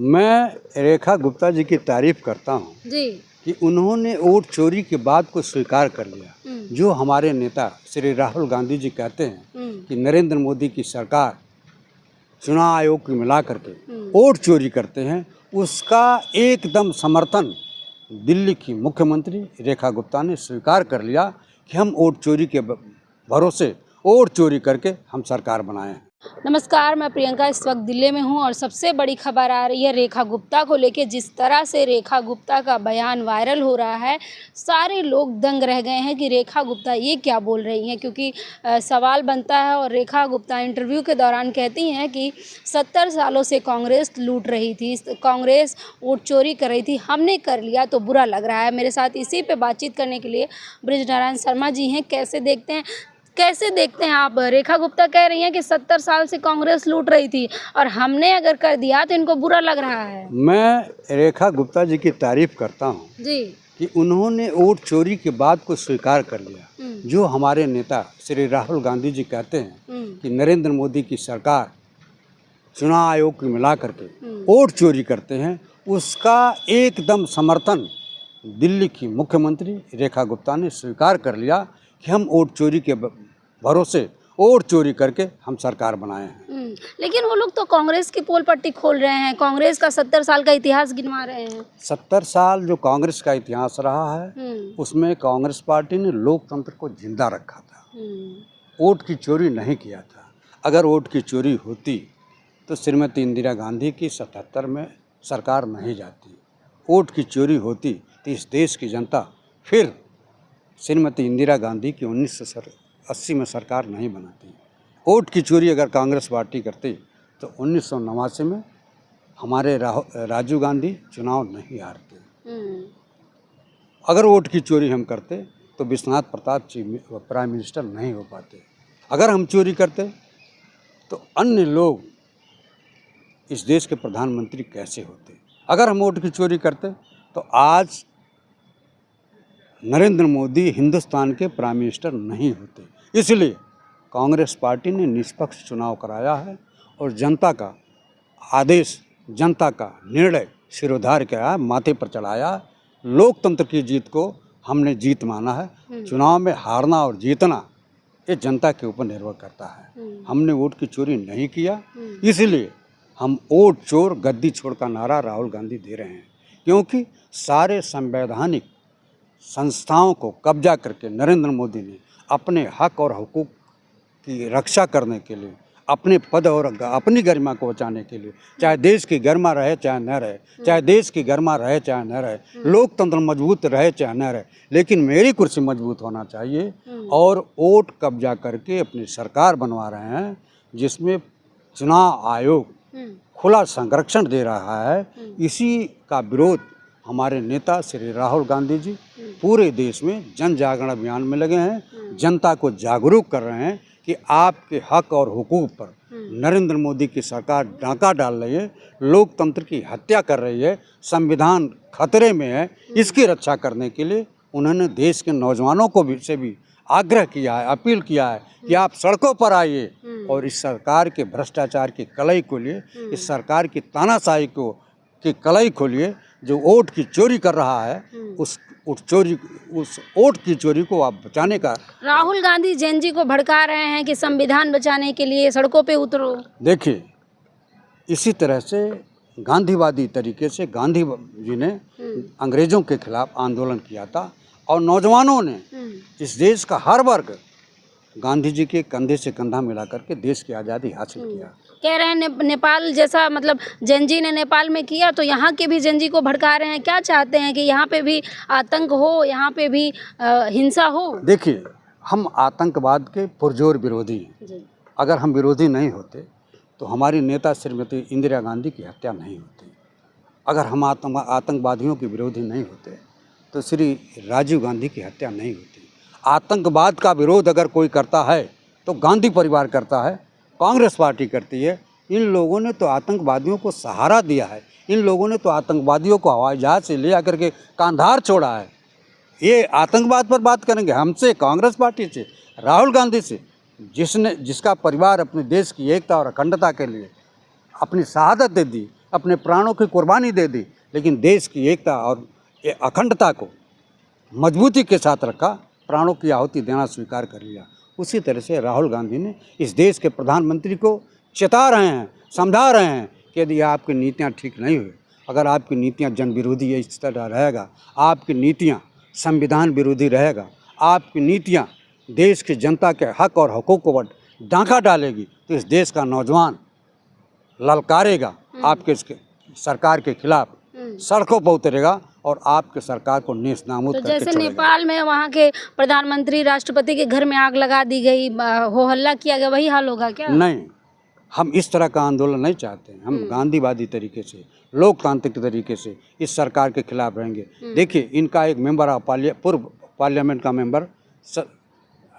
मैं रेखा गुप्ता जी की तारीफ करता हूँ जी। कि उन्होंने वोट चोरी की बात को स्वीकार कर लिया। जो हमारे नेता श्री राहुल गांधी जी कहते हैं कि नरेंद्र मोदी की सरकार चुनाव आयोग को मिला करके वोट चोरी करते हैं, उसका एकदम समर्थन दिल्ली की मुख्यमंत्री रेखा गुप्ता ने स्वीकार कर लिया कि हम वोट चोरी के भरोसे वोट चोरी करके हम सरकार बनाए हैं। नमस्कार, मैं प्रियंका इस वक्त दिल्ली में हूं और सबसे बड़ी खबर आ रही है रेखा गुप्ता को लेके। जिस तरह से रेखा गुप्ता का बयान वायरल हो रहा है, सारे लोग दंग रह गए हैं कि रेखा गुप्ता ये क्या बोल रही हैं, क्योंकि सवाल बनता है। और रेखा गुप्ता इंटरव्यू के दौरान कहती हैं कि 70 सालों से कांग्रेस लूट रही थी, कांग्रेस वोट चोरी कर रही थी, हमने कर लिया तो बुरा लग रहा है। मेरे साथ इसी पे बातचीत करने के लिए बृजनारायण शर्मा जी हैं। कैसे देखते हैं आप? रेखा गुप्ता कह रही हैं कि 70 साल से कांग्रेस लूट रही थी और हमने अगर कर दिया तो इनको बुरा लग रहा है। मैं रेखा गुप्ता जी की तारीफ करता हूँ जी। कि उन्होंने वोट चोरी की बात को स्वीकार कर लिया। जो हमारे नेता श्री राहुल गांधी जी कहते हैं कि नरेंद्र मोदी की सरकार चुनाव आयोग को मिला करके वोट चोरी करते हैं, उसका एकदम समर्थन दिल्ली की मुख्यमंत्री रेखा गुप्ता ने स्वीकार कर लिया कि हम वोट चोरी के भरोसे वोट चोरी करके हम सरकार बनाए हैं। लेकिन वो लोग तो कांग्रेस की पोल पट्टी खोल रहे हैं, कांग्रेस का 70 साल का इतिहास गिनवा रहे हैं। 70 साल जो कांग्रेस का इतिहास रहा है, उसमें कांग्रेस पार्टी ने लोकतंत्र को जिंदा रखा था। वोट की चोरी नहीं किया था। अगर वोट की चोरी होती तो श्रीमती इंदिरा गांधी की 77 में सरकार नहीं जाती। वोट की चोरी होती तो इस देश की जनता फिर श्रीमती इंदिरा गांधी की 1980 में सरकार नहीं बनाती। वोट की चोरी अगर कांग्रेस पार्टी करती तो 1989 में हमारे राजीव गांधी चुनाव नहीं हारते। अगर वोट की चोरी हम करते तो विश्वनाथ प्रताप जी प्राइम मिनिस्टर नहीं हो पाते। अगर हम चोरी करते तो अन्य लोग इस देश के प्रधानमंत्री कैसे होते। अगर हम वोट की चोरी करते तो आज नरेंद्र मोदी हिंदुस्तान के प्राइम मिनिस्टर नहीं होते। इसलिए कांग्रेस पार्टी ने निष्पक्ष चुनाव कराया है और जनता का आदेश, जनता का निर्णय सिरोधार्य किया, माथे पर चढ़ाया। लोकतंत्र की जीत को हमने जीत माना है। चुनाव में हारना और जीतना ये जनता के ऊपर निर्भर करता है। हमने वोट की चोरी नहीं किया, इसलिए हम वोट चोर गद्दी छोड़ का नारा राहुल गांधी दे रहे हैं, क्योंकि सारे संवैधानिक संस्थाओं को कब्जा करके नरेंद्र मोदी ने अपने हक और हुकूक की रक्षा करने के लिए, अपने पद और अपनी गरिमा को बचाने के लिए, चाहे देश की गरिमा रहे चाहे न रहे, चाहे देश की गरिमा रहे चाहे न रहे, लोकतंत्र मजबूत रहे चाहे न रहे, लेकिन मेरी कुर्सी मजबूत होना चाहिए। और वोट कब्जा करके अपनी सरकार बनवा रहे हैं, जिसमें चुनाव आयोग खुला संरक्षण दे रहा है। इसी का विरोध हमारे नेता श्री राहुल गांधी जी पूरे देश में जन जागरण अभियान में लगे हैं। जनता को जागरूक कर रहे हैं कि आपके हक और हुकूक पर नरेंद्र मोदी की सरकार डाका डाल रही है, लोकतंत्र की हत्या कर रही है, संविधान खतरे में है। इसकी रक्षा करने के लिए उन्होंने देश के नौजवानों को से भी आग्रह किया है, अपील किया है कि आप सड़कों पर आइए और इस सरकार के भ्रष्टाचार की कलई खोलिए, इस सरकार की तानाशाही की कलई खोलिए। जो वोट की चोरी कर रहा है, उस वोट की चोरी को आप बचाने का। राहुल गांधी जैन जी को भड़का रहे हैं कि संविधान बचाने के लिए सड़कों पे उतरो। देखिए, इसी तरह से गांधीवादी तरीके से गांधी जी ने अंग्रेजों के खिलाफ आंदोलन किया था और नौजवानों ने, इस देश का हर वर्ग गांधी जी के कंधे से कंधा मिला करके देश की आज़ादी हासिल किया। कह रहे हैं नेपाल जैसा, मतलब जैन जी ने नेपाल में किया तो यहाँ के भी जैन जी को भड़का रहे हैं। क्या चाहते हैं कि यहाँ पे भी आतंक हो, यहाँ पे भी हिंसा हो? देखिए, हम आतंकवाद के पुरजोर विरोधी हैं। अगर हम विरोधी नहीं होते तो हमारी नेता श्रीमती इंदिरा गांधी की हत्या नहीं होती। अगर हम आतंकवादियों के विरोधी नहीं होते तो श्री राजीव गांधी की हत्या नहीं होती। आतंकवाद का विरोध अगर कोई करता है तो गांधी परिवार करता है, कांग्रेस पार्टी करती है। इन लोगों ने तो आतंकवादियों को सहारा दिया है। इन लोगों ने तो आतंकवादियों को हवाई जहाज से ले आकर के कांधार छोड़ा है। ये आतंकवाद पर बात करेंगे हमसे, कांग्रेस पार्टी से, राहुल गांधी से, जिसका परिवार अपने देश की एकता और अखंडता के लिए अपनी शहादत दे दी। अपने प्राणों की कुर्बानी दे दी, लेकिन देश की एकता और अखंडता को मजबूती के साथ रखा, प्राणों की आहुति देना स्वीकार कर लिया। उसी तरह से राहुल गांधी ने इस देश के प्रधानमंत्री को चेता रहे हैं, समझा रहे हैं कि यदि आपकी नीतियाँ ठीक नहीं हुई, अगर आपकी नीतियाँ जन विरोधी इस तरह रहेगा, आपकी नीतियाँ संविधान विरोधी रहेगा, आपकी नीतियाँ देश की जनता के हक और हकूक़ को डांका डालेगी, तो इस देश का नौजवान ललकारेगा, आपके सरकार के खिलाफ सड़कों पर उतरेगा और आपके सरकार को नेस्तनाबूद तो करके जैसे छोड़ेगा। नेपाल में वहाँ के प्रधानमंत्री राष्ट्रपति के घर में आग लगा दी गई, हो हल्ला किया गया, वही हाल होगा क्या? नहीं, हम इस तरह का आंदोलन नहीं चाहते हैं। हम गांधीवादी तरीके से, लोकतांत्रिक तरीके से इस सरकार के खिलाफ रहेंगे। देखिए, इनका एक मेंबर ऑफ पूर्व पार्लियामेंट का मेंबर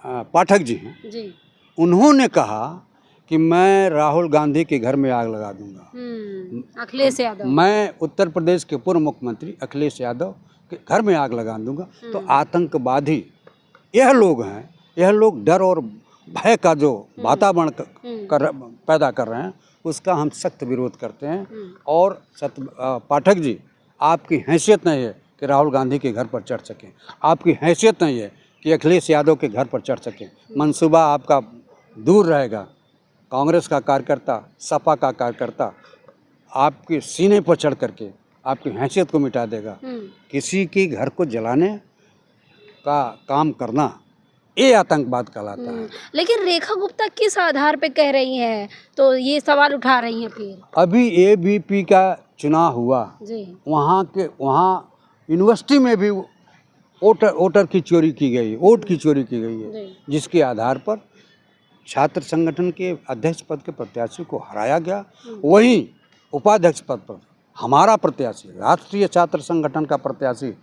पाठक जी हैं जी। उन्होंने कहा कि मैं राहुल गांधी के घर में आग लगा दूंगा। अखिलेश यादव, मैं उत्तर प्रदेश के पूर्व मुख्यमंत्री अखिलेश यादव के घर में आग लगा दूंगा। तो आतंकवादी यह लोग हैं, यह लोग डर और भय का जो वातावरण पैदा कर रहे हैं, उसका हम सख्त विरोध करते हैं। और पाठक जी, आपकी हैसियत नहीं है कि राहुल गांधी के घर पर चढ़ सकें, आपकी हैसियत नहीं है कि अखिलेश यादव के घर पर चढ़ सकें। मंसूबा आपका दूर रहेगा। कांग्रेस का कार्यकर्ता, सपा का कार्यकर्ता आपके सीने पर चढ़ करके आपकी हैसियत को मिटा देगा। किसी के घर को जलाने का काम करना, ये आतंकवाद कहलाता है। लेकिन रेखा गुप्ता किस आधार पे कह रही हैं, तो ये सवाल उठा रही हैं फिर? अभी एबीपी का चुनाव हुआ जी। वहाँ यूनिवर्सिटी में भी वोटर की चोरी की गई, वोट की चोरी की गई है, जिसके आधार पर छात्र संगठन के अध्यक्ष पद के प्रत्याशी को हराया गया। वहीं उपाध्यक्ष पद पर हमारा प्रत्याशी, राष्ट्रीय छात्र संगठन का प्रत्याशी,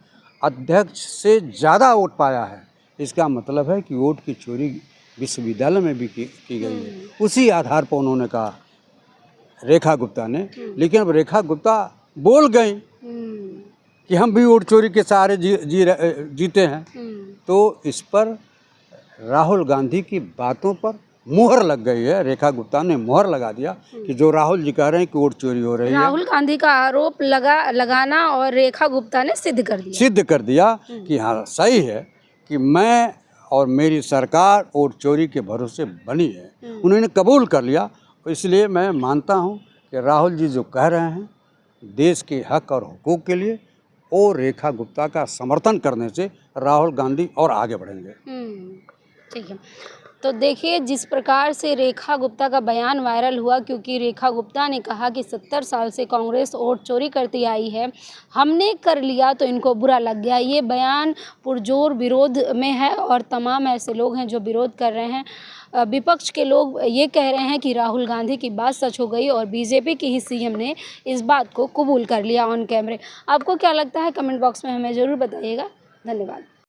अध्यक्ष से ज़्यादा वोट पाया है। इसका मतलब है कि वोट की चोरी विश्वविद्यालय में भी की गई है। उसी आधार पर उन्होंने कहा रेखा गुप्ता ने। लेकिन अब रेखा गुप्ता बोल गई कि हम भी वोट चोरी के सहारे जीते हैं। तो इस पर राहुल गांधी की बातों पर मुहर लग गई है। रेखा गुप्ता ने मुहर लगा दिया कि जो राहुल जी कह रहे हैं कि वोट चोरी हो रही है, राहुल गांधी का आरोप लगाना और रेखा गुप्ता ने सिद्ध कर दिया कि हाँ सही है कि मैं और मेरी सरकार वोट चोरी के भरोसे बनी है। उन्होंने कबूल कर लिया। इसलिए मैं मानता हूँ कि राहुल जी जो कह रहे हैं देश के हक और हुकूक के लिए, और रेखा गुप्ता का समर्थन करने से राहुल गांधी और आगे बढ़ेंगे। ठीक है। तो देखिए, जिस प्रकार से रेखा गुप्ता का बयान वायरल हुआ, क्योंकि रेखा गुप्ता ने कहा कि 70 साल से कांग्रेस वोट चोरी करती आई है, हमने कर लिया तो इनको बुरा लग गया। ये बयान पुरजोर विरोध में है और तमाम ऐसे लोग हैं जो विरोध कर रहे हैं। विपक्ष के लोग ये कह रहे हैं कि राहुल गांधी की बात सच हो गई और बीजेपी की ही सीएम ने इस बात को कबूल कर लिया ऑन कैमरे। आपको क्या लगता है, कमेंट बॉक्स में हमें ज़रूर बताइएगा। धन्यवाद।